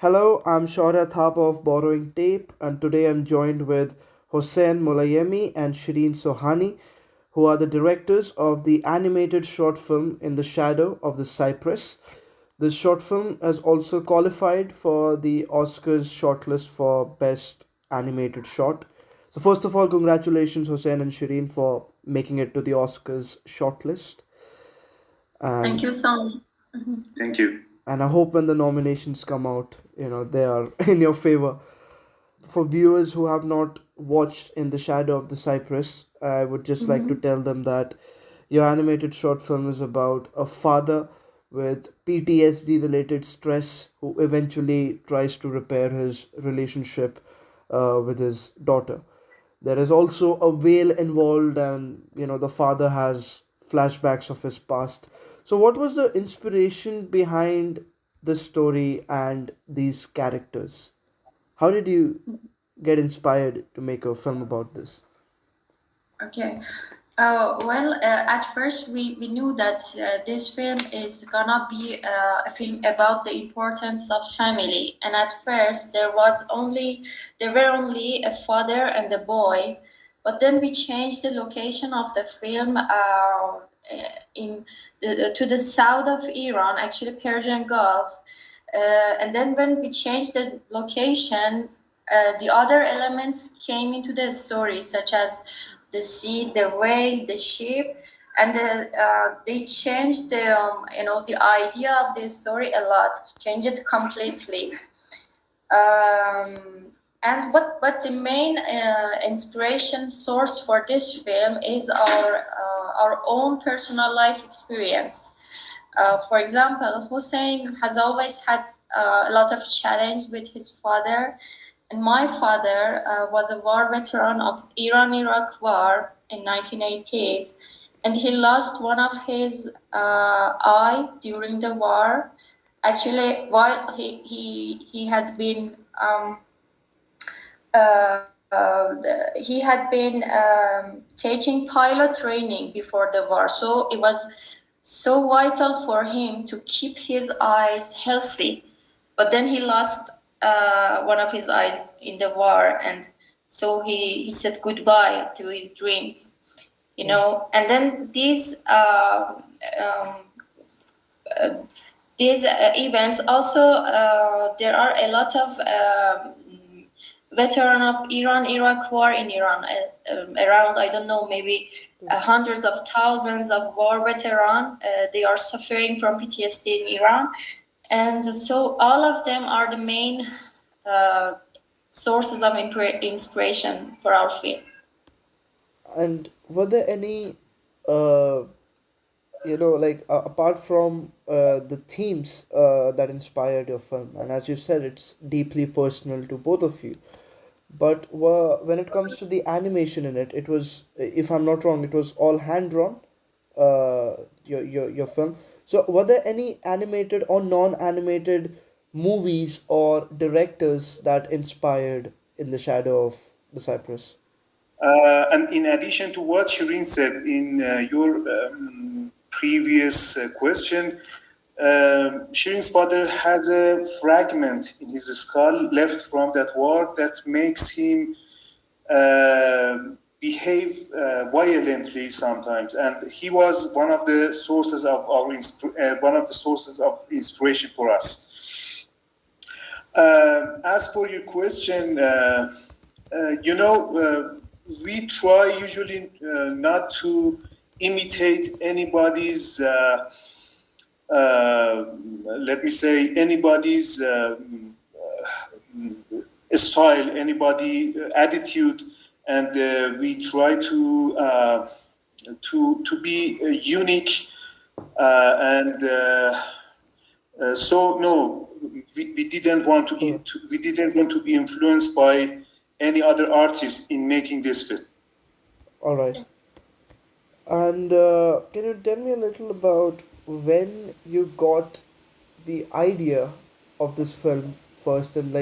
Hello, I'm Shaurya Thapa of Borrowing Tape, and today I'm joined with Hossein Molayemi and Shirin Sohani, who are the directors of the animated short film In the Shadow of the Cypress. This short film has also qualified for the Oscars shortlist for Best Animated Short. So, first of all, congratulations, Hossein and Shirin, for making it to the Oscars shortlist. Thank And you so much. Thank you. and I hope when the nominations come out, they are in your favor. For viewers who have not watched In the Shadow of the Cypress, I would just like to Mhm. tell them that your animated short film is about a father with PTSD related stress who eventually tries to repair his relationship with his daughter. There is also a whale involved, and the father has flashbacks of his past. So, what was the inspiration behind this story and these characters? How did you get inspired to make a film about this? Okay. At first we knew that this film is gonna be a film about the importance of family. And at first there were only a father and a boy, but then we changed the location of the film in to the south of Iran, actually Persian Gulf. And then when we changed the location, the other elements came into the story, such as the sea, the whale, the sheep, and they changed the idea of the story a lot, changed it completely. And the main inspiration source for this film is our own personal life experience. For example, Hussein has always had a lot of challenge with his father, and my father was a war veteran of Iran-Iraq war in 1980s, and he lost one of his eye during the war. Actually, while he had been he had been taking pilot training before the war, so it was so vital for him to keep his eyes healthy. But then he lost one of his eyes in the war, and so he said goodbye to his dreams, you Mm. know. And then um, uh, these events also, there are a lot of veteran of Iran-Iraq war in Iran, around, I don't know, maybe hundreds of thousands of war veteran. They are suffering from PTSD in Iran, and so all of them are the main uh, sources of inspiration for our film. And were there any, apart from the themes that inspired your film, and as you said, it's deeply personal to both of you. But when it comes to the animation in it, it was, if I'm not wrong, it was all hand drawn. Your film. So, were there any animated or non-animated movies or directors that inspired In the Shadow of the Cypress? And in addition to what Shirin said in your previous question, Shirin's father has a fragment in his skull left from that war that makes him behave violently sometimes, and he was one of the sources of one of the sources of inspiration for us. As for your question, we try usually not to imitate anybody's, let me say, anybody's style, anybody attitude, and we try to be unique, and so no, we didn't want Okay. we didn't want to be influenced by any other artist in making this film. All right. And can you tell me a little about when you got the idea of this film first, and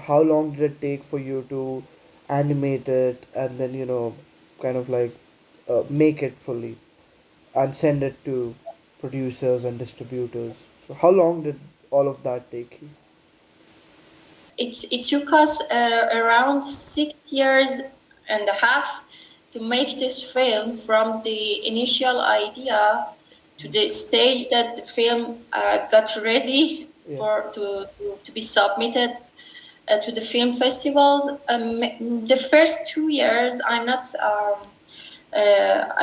how long did it take for you to animate it and then kind of like make it fully and send it to producers and distributors? So how long did all of that take you? it took us around 6 years and a half to make this film, from the initial idea to the stage that the film got ready Yeah. to be submitted to the film festivals. The first 2 years,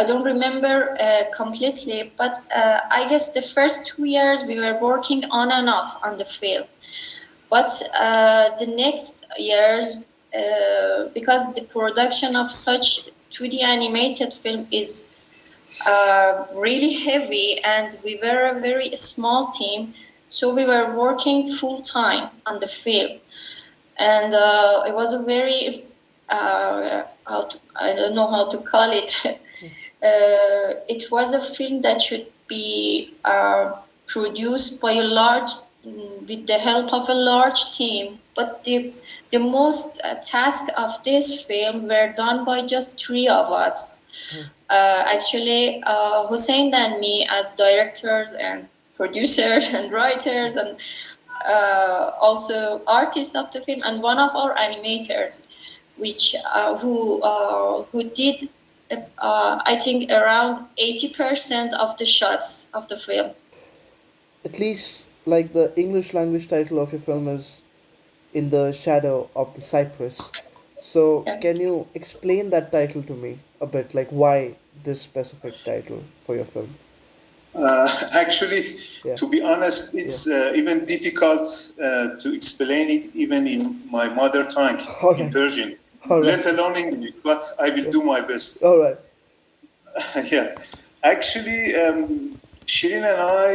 I don't remember completely, but I guess the first 2 years we were working on and off on the film. But the next years, because the production of such 2D animated film is really heavy, and we were a very small team, so we were working full time on the film, and it was a very I don't know how to call it. It was a film that should be produced by a large, with the help of a large team. But the most task of this film were done by just three of us. Actually, Hossein and me as directors and producers and writers, and also artists of the film, and one of our animators, which who did I think around 80% of the shots of the film. At least, like, the English language title of your film is In the Shadow of the Cypress. So, Yeah. can you explain that title to me a bit? Like, why this specific title for your film? Actually, Yeah. to be honest, Yeah. it's even difficult to explain it even in my mother tongue, All in right. Persian, All right. let alone English, but I will Yeah. do my best. All right. Yeah. Actually, Shirin and I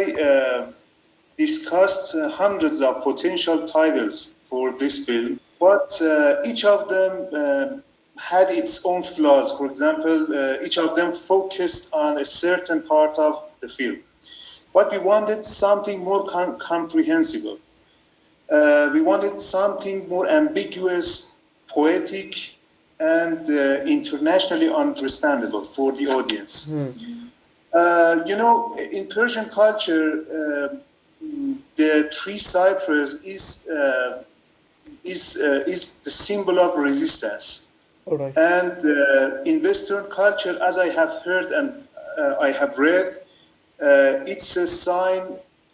discussed hundreds of potential titles for this film, but each of them had its own flaws. For example, each of them focused on a certain part of the film. But we wanted something more comprehensible. We wanted something more ambiguous, poetic, and internationally understandable for the audience. Hmm. In Persian culture, the tree cypress is the symbol of resistance. All right. And in Western culture, as I have heard and I have read, it's a sign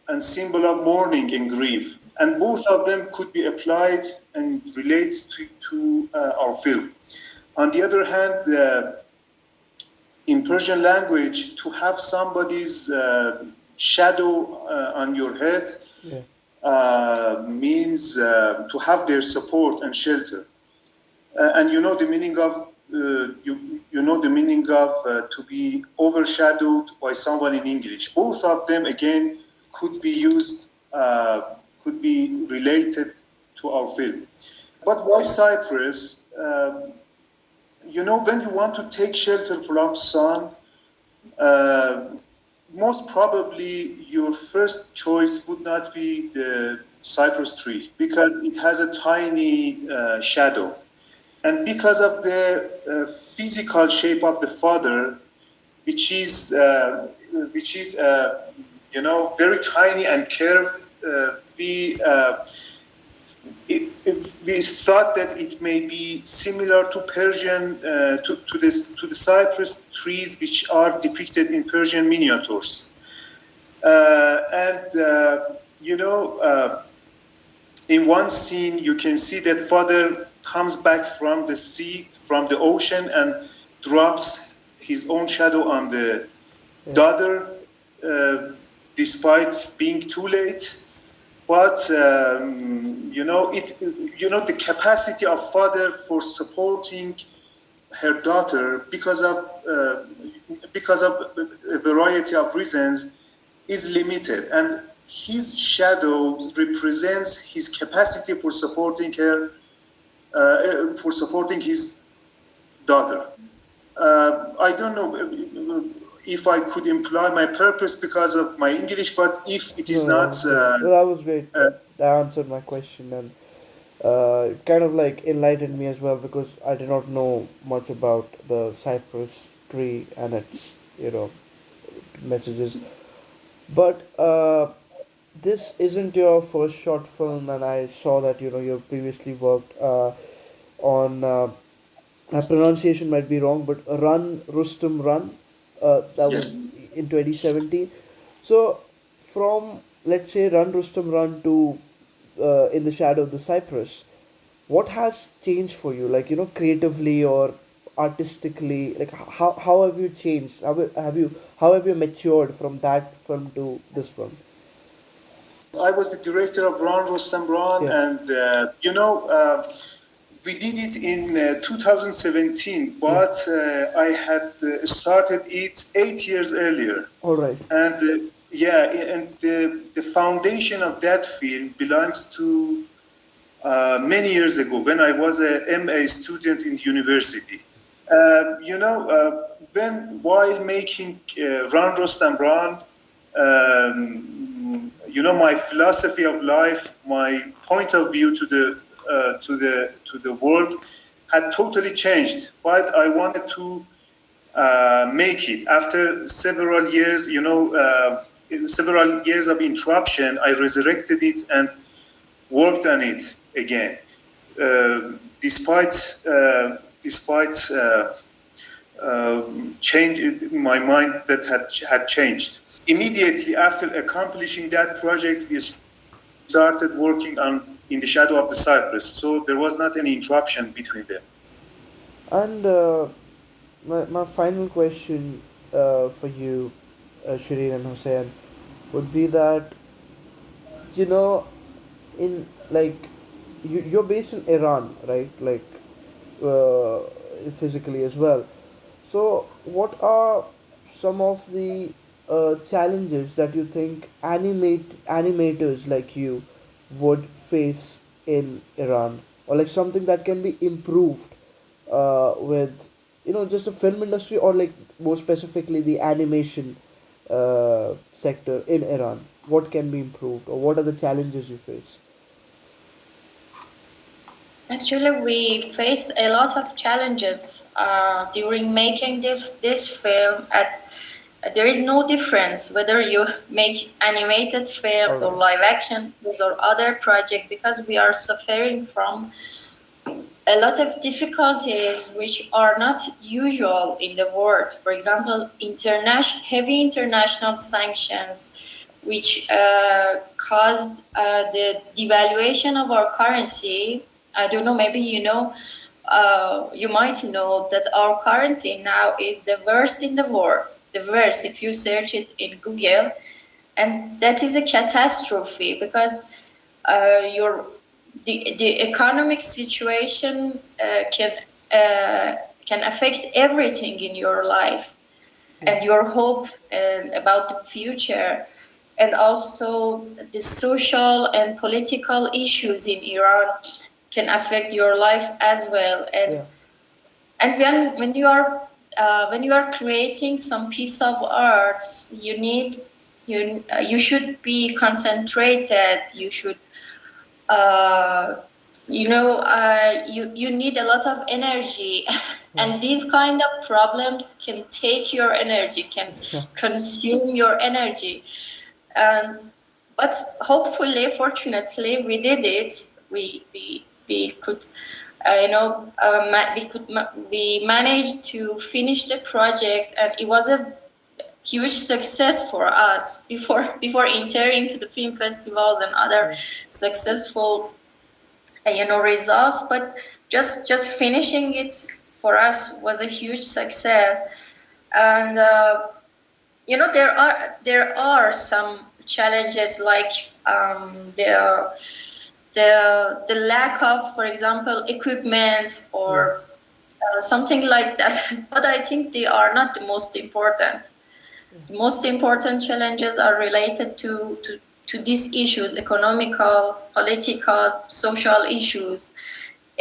and symbol of mourning and grief. And both of them could be applied and relate to our film. On the other hand, in Persian language, to have somebody's shadow on your head Yeah. means to have their support and shelter. And you know the meaning of you know the meaning of to be overshadowed by someone in English. Both of them again could be used, could be related to our film. But why Cyprus? When you want to take shelter from sun, uh, most probably your first choice would not be the cypress tree because it has a tiny shadow. And because of the physical shape of the father, which is very tiny and curved, we thought that it may be similar to Persian to the cypress trees which are depicted in Persian miniatures, and in one scene you can see that father comes back from the sea, from the ocean, and drops his own shadow on the daughter, despite being too late. But the capacity of father for supporting her daughter because of a variety of reasons is limited, and his shadow represents his capacity for supporting her, for supporting his daughter. I don't know if I could imply my purpose because of my English, but if it No, is no, that not, was great. No, that was great. That answered my question, and kind of like enlightened me as well because I did not know much about the cypress tree and its messages. But this isn't your first short film, and I saw that you previously worked on. My pronunciation might be wrong, but Run Rustum Run, that Yes. was in 2017. So from, let's say, Run Rustum Run to In the Shadow of the Cypress, what has changed for you, like creatively or artistically? Like how have you changed? How have you matured from that film to this film? I was the director of Ron Rostam Ron, Yeah. and we did it in 2017, Yeah. but I had started it 8 years earlier. All right. And yeah, and the foundation of that film belongs to many years ago when I was a MA student in university. When while making Ran Rostam Ran, my philosophy of life, my point of view to the world had totally changed. But I wanted to make it after several years. Several years of interruption, I resurrected it and worked on it again. Despite change in my mind that had changed. Immediately after accomplishing that project, we started working on In the Shadow of the Cypress. So there was not any interruption between them. And my final question for you, Shireen and Hussein, would be that you know in like you're based in Iran, right? Like uh, physically as well. So, what are some of the challenges that you think animators like you would face in Iran, or like something that can be improved with just the film industry, or like more specifically the animation sector in Iran? What can be improved, or what are the challenges you face? Actually, we faced a lot of challenges during making this film. There is no difference whether you make animated All films or right. live action films or other project, because we are suffering from a lot of difficulties which are not usual in the world. For example, heavy international sanctions, which caused the devaluation of our currency. I don't know, maybe you might know that our currency now is the worst in the world, the worst if you search it in Google. And that is a catastrophe because your the economic situation can affect everything in your life Yeah. and your hope about the future, and also the social and political issues in Iran can affect your life as well. and Yeah. and when you are creating some piece of arts, you should be concentrated. You should you need a lot of energy. Yeah. And these kind of problems can take your energy, can Yeah. consume your energy. um, but hopefully, fortunately, we did it. We could we managed to finish the project, and it was a huge success for us before entering to the film festivals and other Yeah. successful results. But just finishing it for us was a huge success. And there are some challenges, like the lack of, for example, equipment Yeah. or something like that. But I think they are not the most important. The most important challenges are related to these issues: economical, political, social issues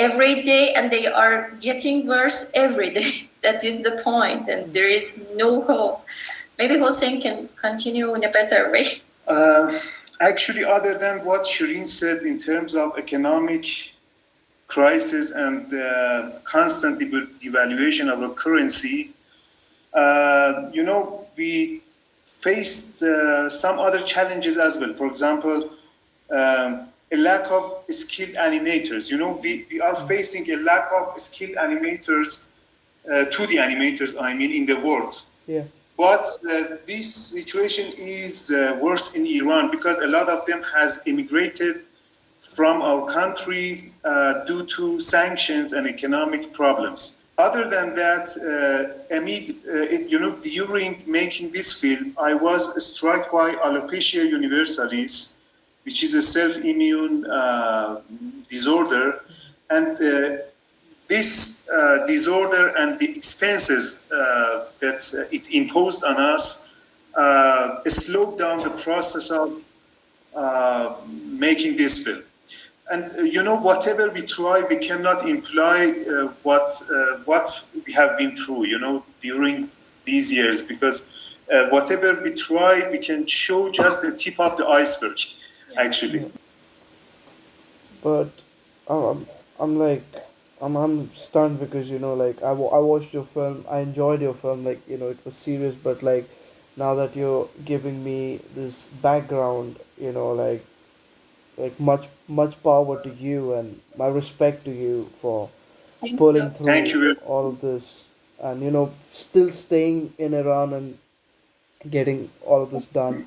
every day, and they are getting worse every day. That is the point, and there is no hope. Maybe Hossein can continue in a better way. Uh, Actually, other than what Shirin said in terms of economic crisis and constant devaluation of our currency, we faced some other challenges as well. For example, a lack of skilled animators. You know, we are Mm. facing a lack of skilled animators, 2D animators, I mean, in the world. Yeah. But this situation is worse in Iran because a lot of them has immigrated from our country due to sanctions and economic problems. Other than that, during making this film, I was struck by alopecia universalis, which is a self-immune disorder, and this disorder and the expenses that it imposed on us slowed down the process of making this film. And whatever we try, we cannot imply what we have been through, during these years, because whatever we try, we can show just the tip of the iceberg, actually. Yeah. But I'm like I'm stunned because like I watched your film. I enjoyed your film. Like it was serious, but like now that you're giving me this background, like much power to you and my respect to you for Thank pulling you. Thank through you. all of this and still staying in Iran and getting all of this done.